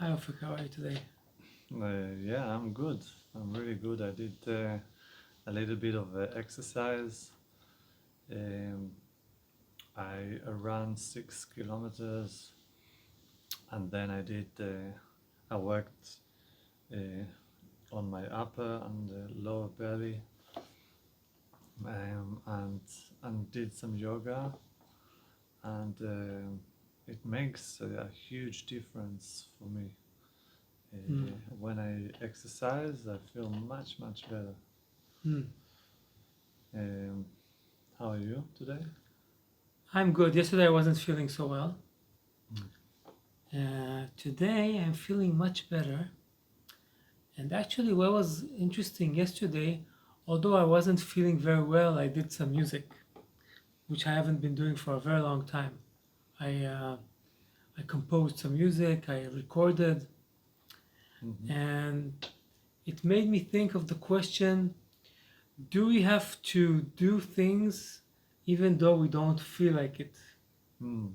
Hi, Ofik, how are you today? Yeah, I'm good. I'm really good. I did a little bit of exercise. Um, I ran 6 kilometers, and then I worked uh, on my upper and lower belly, and did some yoga, and it makes a huge difference for me. Hmm. When I exercise, I feel much better. Hmm. Um, how are you today? I'm good. Yesterday I wasn't feeling so well. Mm. Today I'm feeling much better. And actually, what was interesting yesterday, although I wasn't feeling very well, I did some music, which I haven't been doing for a very long time. I uh, I composed some music, I recorded, Mhm. and it made me think of the question: do we have to do things even though we don't feel like it? Mm.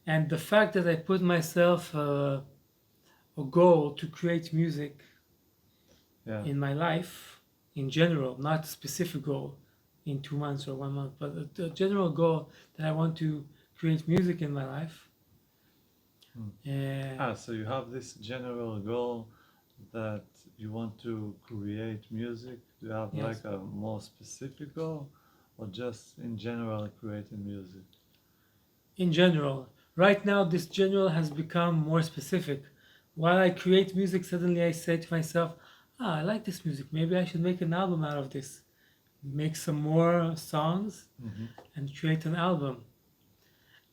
And the fact that I put myself a goal to create music Yeah. in my life in general, not a specific goal in 2 months or 1 month, but a general goal that I want to create music in my life. Mm. Uh, So you have this general goal that you want to create music. Do you have yes, like a more specific goal, or just in general creating music? in general. Right now, this general has become more specific. While I create music, suddenly I say to myself, I like this music. Maybe I should make an album out of this. Make some more songs Mm-hmm. and create an album.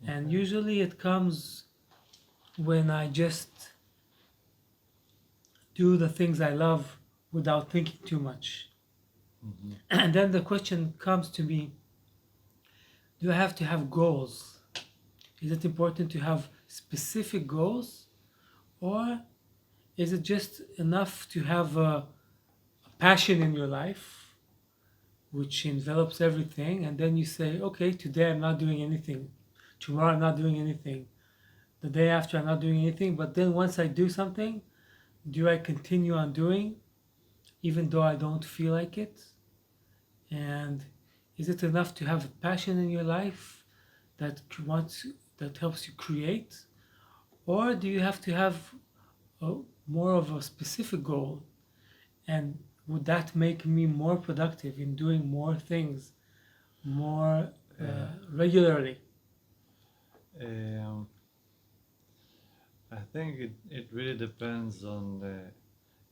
And Okay. usually it comes when I just do the things I love without thinking too much. Mm-hmm. And then the question comes to me, do I have to have goals? Is it important to have specific goals? Or is it just enough to have a passion in your life which envelops everything? And then you say, okay, today I'm not doing anything. Tomorrow I'm not doing anything. The day after I'm not doing anything. But then once I do something, do I continue on doing even though I don't feel like it? And is it enough to have a passion in your life that wants that helps you create, or do you have to have a, more of a specific goal? And would that make me more productive in doing more things more Uh, regularly? um, I think it really depends on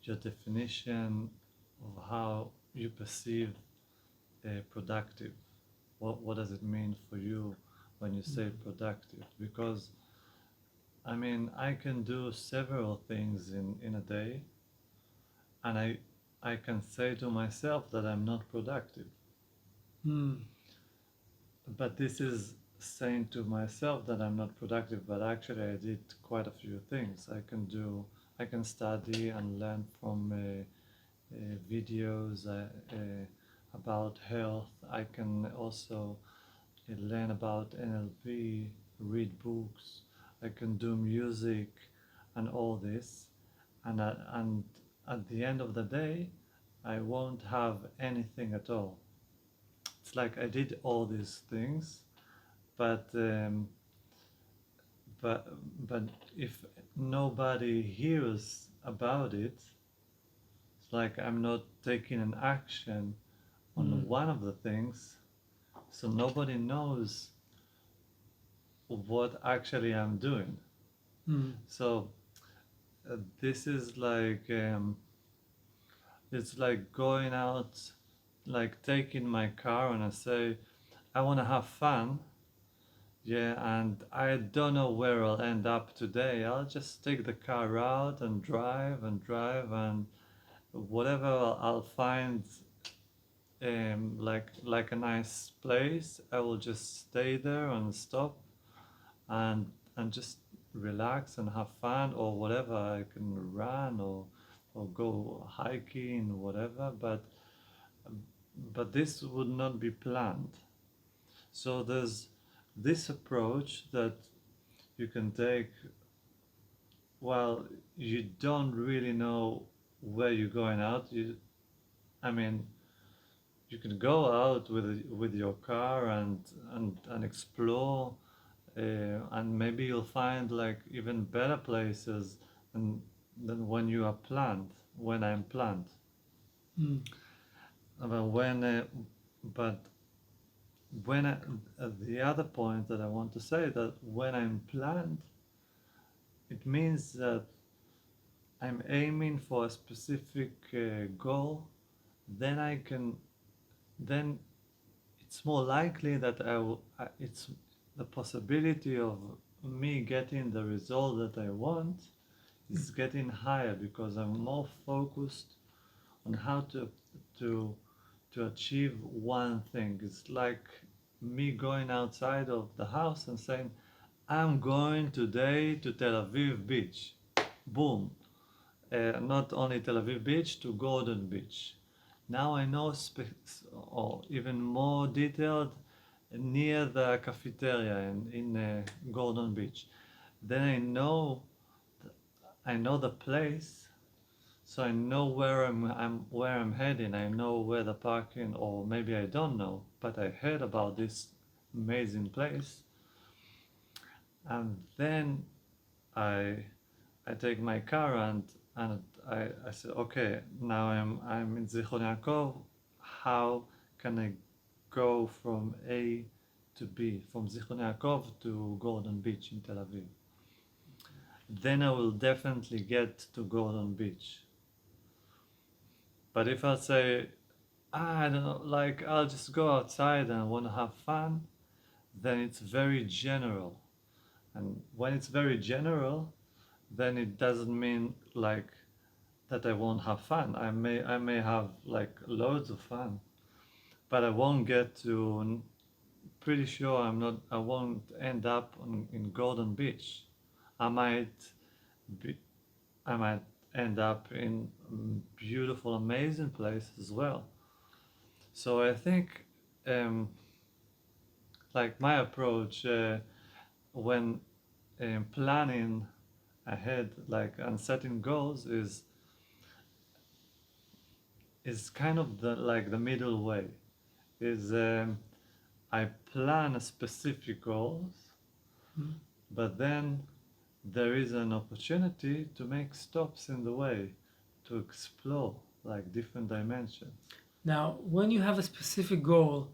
your definition of how you perceive productive. What does it mean for you when you say productive? Because I mean, I can do several things in a day, and I can say to myself that I'm not productive. Hmm. But this is saying to myself that I'm not productive, but actually I did quite a few things. I can study and learn from videos about health. I can also learn about NLP, read books. I can do music and all this. And at the end of the day, I won't have anything at all. It's like I did all these things, but um, but but if nobody hears about it, it's like I'm not taking an action on Hmm. one of the things, so nobody knows what actually I'm doing. Hmm. So this is like it's like going out, like taking my car and I say I want to have fun. Yeah, and I don't know where I'll end up today. I'll just take the car out and drive, and whatever I'll find, like a nice place, I will just stay there and stop and just relax and have fun or whatever. I can run or go hiking, whatever. But this would not be planned. So there's this approach that you can take well, you don't really know where you're going out. I mean, you can go out with your car and explore, and maybe you'll find like even better places than when you are planned. When I'm planned, Mm. but but when the other point that I want to say that when I'm planned, it means that I'm aiming for a specific goal. Then I can then it's more likely that it's the possibility of me getting the result that I want is getting higher because I'm more focused on how to to achieve one thing. It's like me going outside of the house and saying, I'm going today to Tel Aviv beach. Boom. Not only Tel Aviv beach to Gordon Beach. Now I know, or even more detailed, near the cafeteria in Gordon Beach. Then I know the place, so I know where I'm heading. I know where the parking, or maybe I don't know, but I heard about this amazing place, and then I I take my car and I said, okay, now I'm in Zichron Yaakov. How can I go from A to B, from Zichron Yaakov to Gordon Beach in Tel Aviv? Then I will definitely get to Gordon Beach. But if I say, I don't know, like I'll just go outside and want to have fun, then it's very general. And when it's very general, then it doesn't mean like that I won't have fun. I may have like loads of fun, but I won't get to. Pretty sure I won't end up in Golden Beach. I might be. I might end up in beautiful, amazing place as well. So I think, um, like my approach when planning ahead, like and setting goals, is kind of the middle way. Is I plan a specific goals, Mm. but then there is an opportunity to make stops in the way, to explore like different dimensions. Now, when you have a specific goal,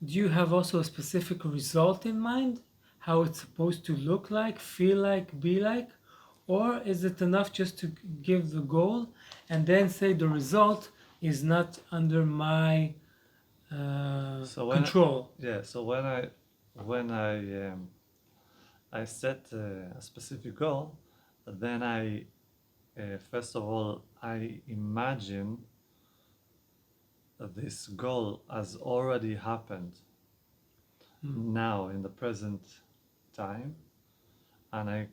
do you have also a specific result in mind? How it's supposed to look like, feel like, be like? Or is it enough just to give the goal and then say the result is not under my So control? so when I set a specific goal, then I first of all I imagine this goal has already happened Mm. now in the present time, and I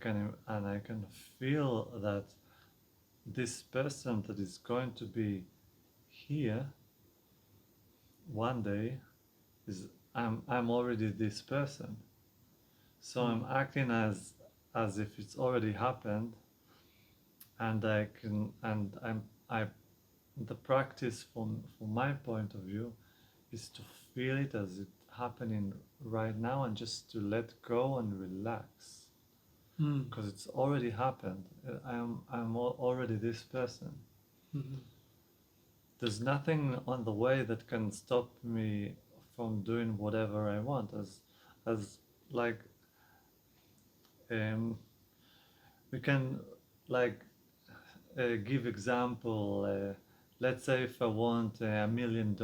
can feel that this person that is going to be here one day is I'm already this person, so I'm acting as if it's already happened, and I can and I the practice from my point of view is to feel it as it happening right now and just to let go and relax Mm. because it's already happened. Already this person. Mhm. There's nothing on the way that can stop me from doing whatever I want. As like um, we can like give example. Let's say if I want $1 million,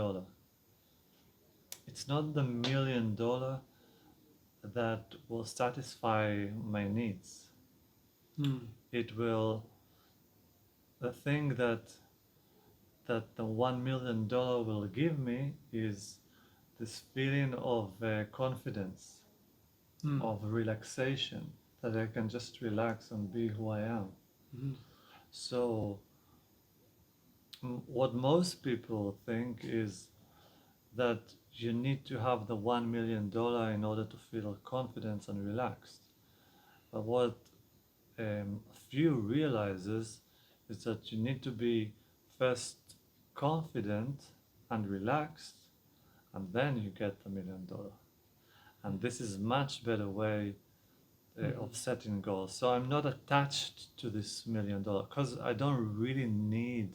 it's not the $1 million that will satisfy my needs. Mm. It will the thing that the $1 million will give me is this feeling of confidence, Mm. of relaxation, that I can just relax and be who I am. Mhm. So what most people think is that you need to have the $1 million in order to feel confident and relaxed. But what few realizes is that you need to be first confident and relaxed, and then you get $1 million. And this is much better way of setting goals. So I'm not attached to this $1 million because I don't really need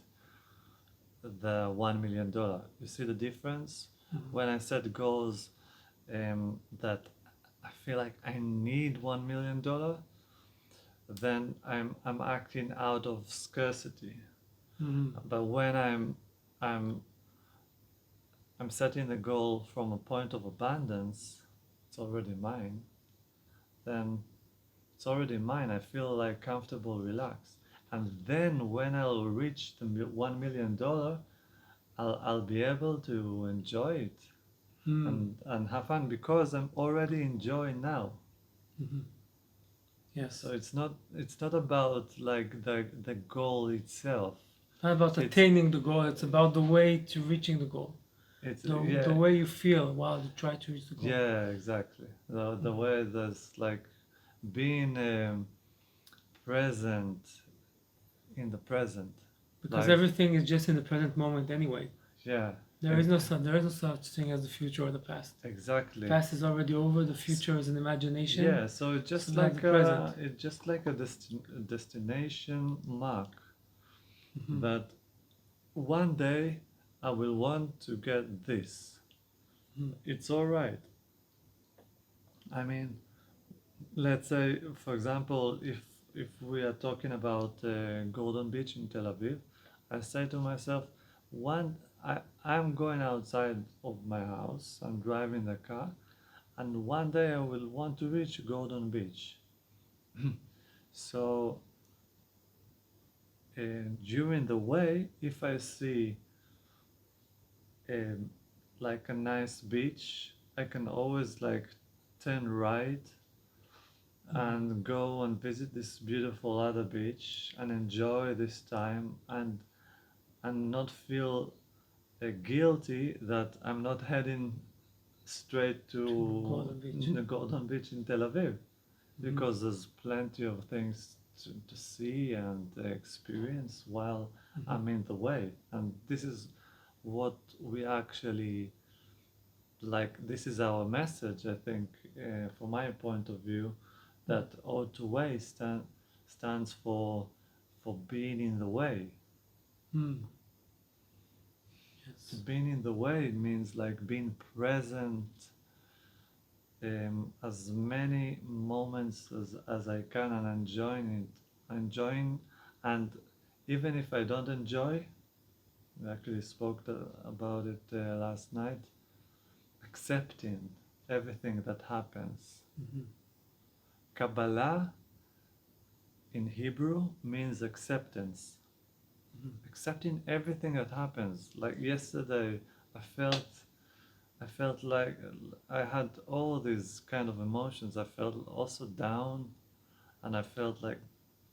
the $1 million. You see the difference? When I set goals that I feel like I need $1 million, then I'm acting out of scarcity. But when I'm setting the goal from a point of abundance, it's already mine. Then it's already mine. I feel like comfortable, relaxed. And then when I'll reach the $1 million, I'll be able to enjoy it and have fun because I'm already enjoying now. Yes. So it's not about like the goal itself. Not about attaining the goal, it's about the way to reaching the goal. It's The way you feel while you try to reach the goal. Yeah, exactly. The way there's like being present in the present. Because like, everything is just in the present moment anyway. Yeah. There is no such thing as the future or the past. Exactly. The past is already over. The future is an imagination. Yeah. So it's just So like the present. it's just like a destination mark that one day I will want to get this. It's all right. I mean, let's say, for example, if we are talking about Golden Beach in Tel Aviv, I say to myself, I'm going outside of my house, I'm driving the car, and one day I will want to reach Golden Beach. So during the way, if I see like a nice beach, I can always like turn right and go and visit this beautiful other beach and enjoy this time and not feel guilty that I'm not heading straight to Golden Beach. the Golden Beach in Tel Aviv because there's plenty of things to see and experience while I'm in the way. And this is what we actually like. This is our message, I think, from my point of view, that Ode to Way stands for being in the way. Yes. Being in the way means like being present as many moments as I can and enjoying, and even if I don't enjoy, we actually spoke about it last night, accepting everything that happens. Kabbalah in Hebrew means acceptance. Accepting everything that happens. Like yesterday, I felt like I had all these kind of emotions. I felt also down, and I felt like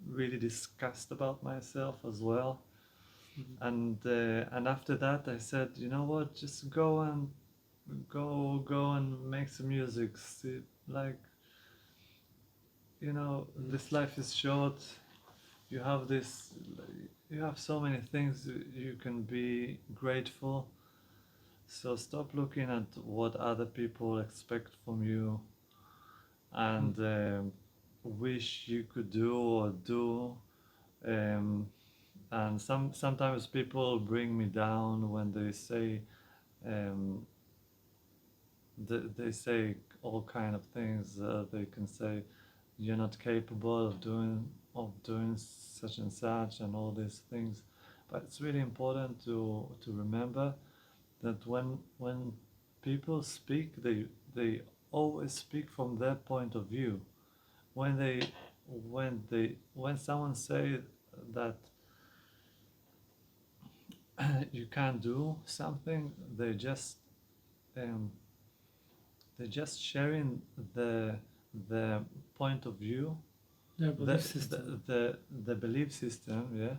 really disgust about myself as well. And after that, I said, you know what? Just go and make some music. See, like, this life is short. You have so many things you can be grateful. So stop looking at what other people expect from you and wish you could do or do. And sometimes people bring me down when they say they say all kind of things. They can say you're not capable of doing such and such and all these things. But it's really important to remember that when people speak, they always speak from their point of view. When someone say that you can't do something, they're just sharing the point of view, Their belief system. the belief system, yeah,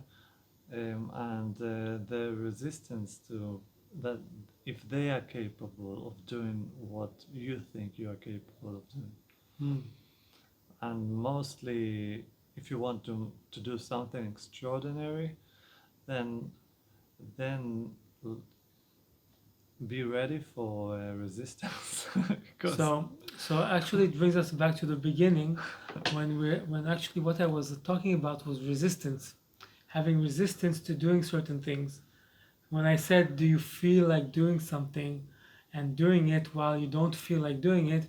and the resistance to that, if they are capable of doing what you think you are capable of doing. And mostly if you want to do something extraordinary, then then l- be ready for resistance because So actually it brings us back to the beginning when actually what I was talking about was resistance, having resistance to doing certain things. When I said, do you feel like doing something and doing it while you don't feel like doing it,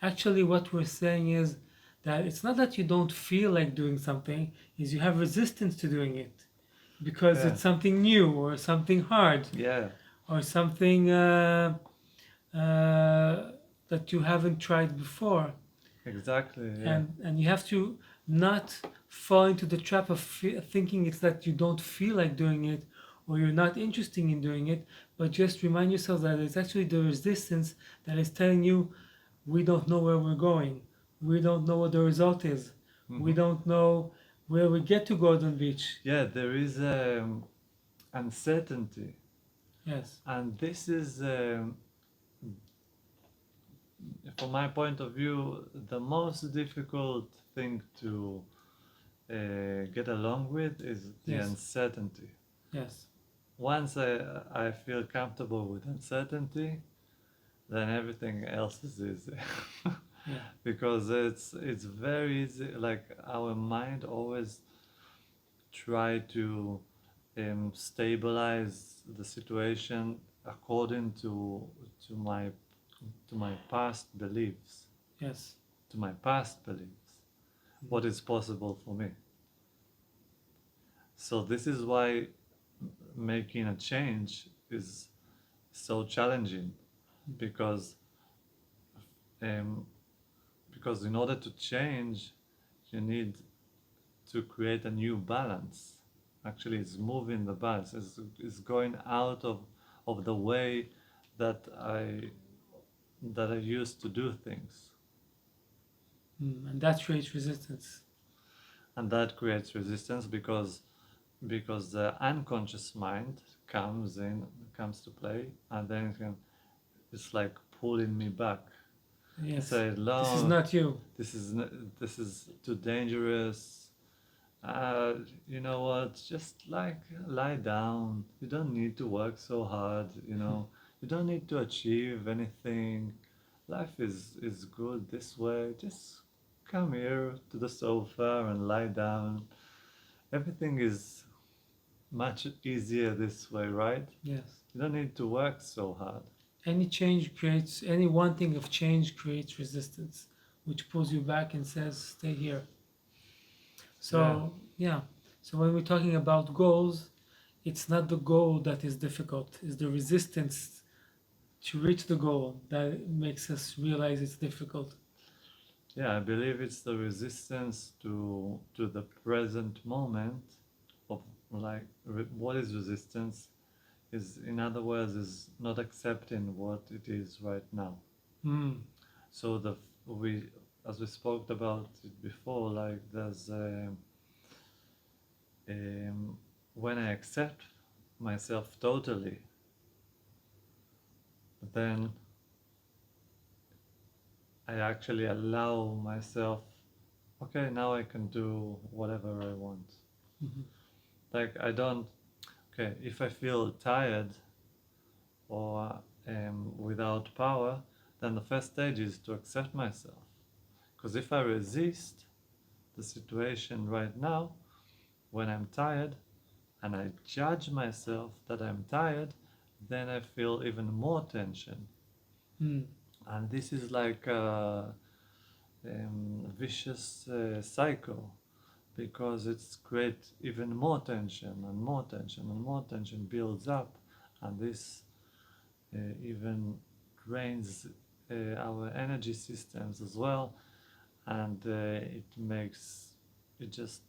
actually what we're saying is that it's not that you don't feel like doing something, is you have resistance to doing it because yeah, it's something new or something hard yeah, or something that you haven't tried before. exactly, yeah, And you have to not fall into the trap of thinking it's that you don't feel like doing it or you're not interested in doing it, but just remind yourself that it's actually the resistance that is telling you we don't know where we're going, we don't know what the result is, we hmm, don't know where we get to Golden Beach. yeah. There is uncertainty, Yes. and this is, from my point of view, the most difficult thing to get along with is the Yes. uncertainty. Yes. Once I feel comfortable with uncertainty, then everything else is easy. Yeah. Because it's very easy. Like our mind always try to stabilize the situation according to my to my past beliefs, Yes. to my past beliefs, Mhm. what is possible for me. So this is why making a change is so challenging, because um, because in order to change, you need to create a new balance. Actually, it's moving the balance. It's going out of the way that I used to do things, And that creates resistance. and that creates resistance because the unconscious mind comes to play, and then it's like pulling me back. It Yes. says, This is "No, not you. this is too dangerous. Uh, you know what? Just like lie down. You don't need to work so hard. You don't need to achieve anything. Life is good this way. Just come here to the sofa and lie down. Everything is much easier this way, right? Yes. You don't need to work so hard." Any wanting of change creates resistance, which pulls you back and says, stay here. Yeah, So, yeah. So, when we're talking about goals, it's not the goal that is difficult, it's the resistance to reach the goal that makes us realize it's difficult. yeah. I believe it's the resistance to the present moment of, like, what is resistance is, in other words, is not accepting what it is right now. Mm. So we, as we spoke about it before, like there's when I accept myself totally, then I actually allow myself, okay, now I can do whatever I want. Mhm. Like I don't, okay, if I feel tired or without power, then the first stage is to accept myself. Because if I resist the situation right now, when I'm tired, and I judge myself that I'm tired, then I feel even more tension. Mm. And this is like a vicious cycle, because it's create even more tension and more tension and more tension builds up, and this even drains our energy systems as well, and it just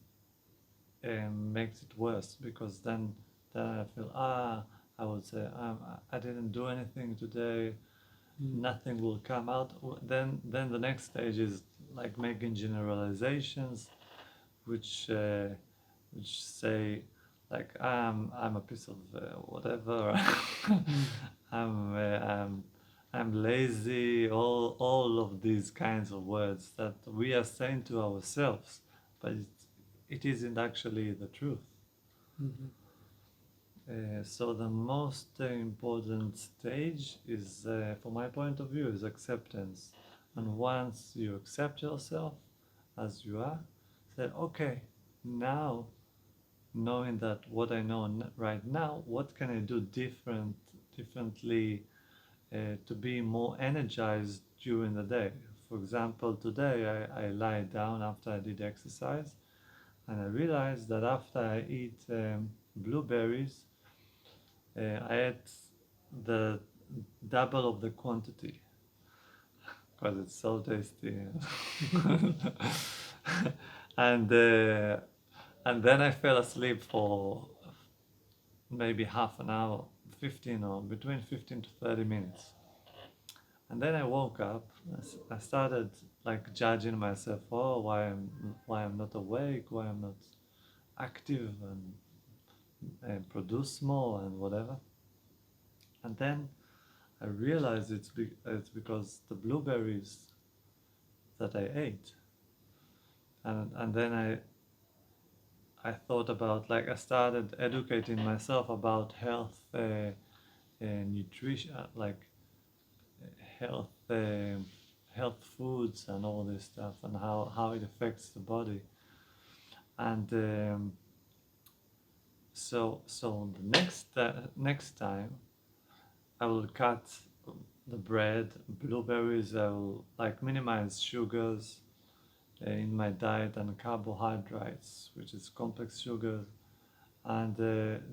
makes it worse, because then I feel, I would say, I didn't do anything today, Mm. nothing will come out. Then the next stage is like making generalizations, which which say like, I'm a piece of whatever. Mm. I'm uh, I'm I'm lazy. All of these kinds of words that we are saying to ourselves, but it isn't actually the truth. Mhm. So the most important stage is, from my point of view, is acceptance. And once you accept yourself as you are, say, okay, now knowing that what I know right now, what can I do differently to be more energized during the day? For example, today I lie down after I did exercise, and I realized that after I eat blueberries, I ate the double of the quantity because it's so tasty. and uh, and then I fell asleep for maybe half an hour, 15 or between 15 to 30 minutes. And then I woke up. I started like judging myself. Oh, why I'm not awake? Why I'm not active and produce more and whatever. And then I realized it's because the blueberries that I ate. And then I thought about, like, I started educating myself about health, nutrition, like health, health foods and all this stuff, and how it affects the body. And so the next time I will cut the bread, blueberries. I will like minimize sugars in my diet and carbohydrates, which is complex sugars. And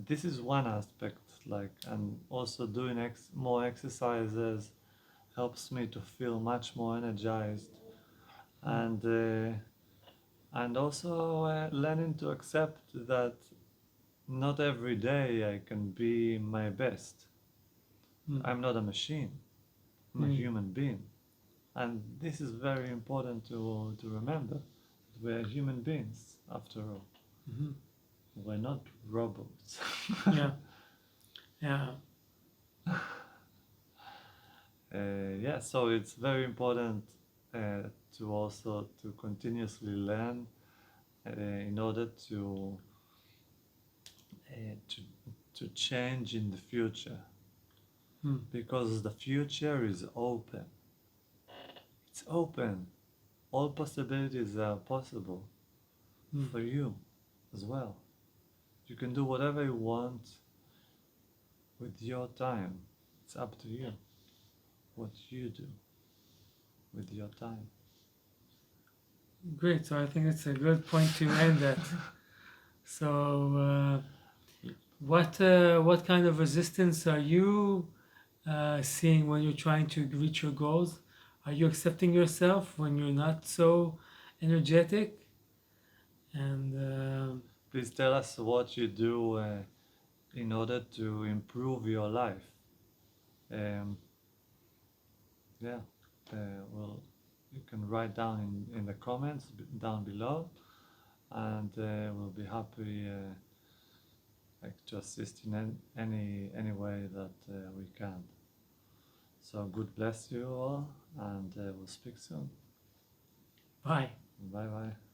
this is one aspect, like, and also doing more exercises helps me to feel much more energized, and also learning to accept that not every day I can be my best. Mm. I'm not a machine. I'm a Mm. human being, and this is very important to remember. We're human beings after all. Mhm. We're not robots. Yeah. Yeah. Yeah, so it's very important to also to continuously learn in order to to change in the future, Mm. because the future is open. It's open. All possibilities are possible Mm. for you as well. You can do whatever you want with your time. It's up to you what you do with your time. Great. So I think it's a good point to end at. So, what kind of resistance are you seeing when you're trying to reach your goals? Are you accepting yourself when you're not so energetic? And Please tell us what you do in order to improve your life. Um, yeah, well, you can write down in the comments down below, and we'll be happy like to assist in any way that we can. So good bless you all, and we'll speak soon. bye. Bye bye.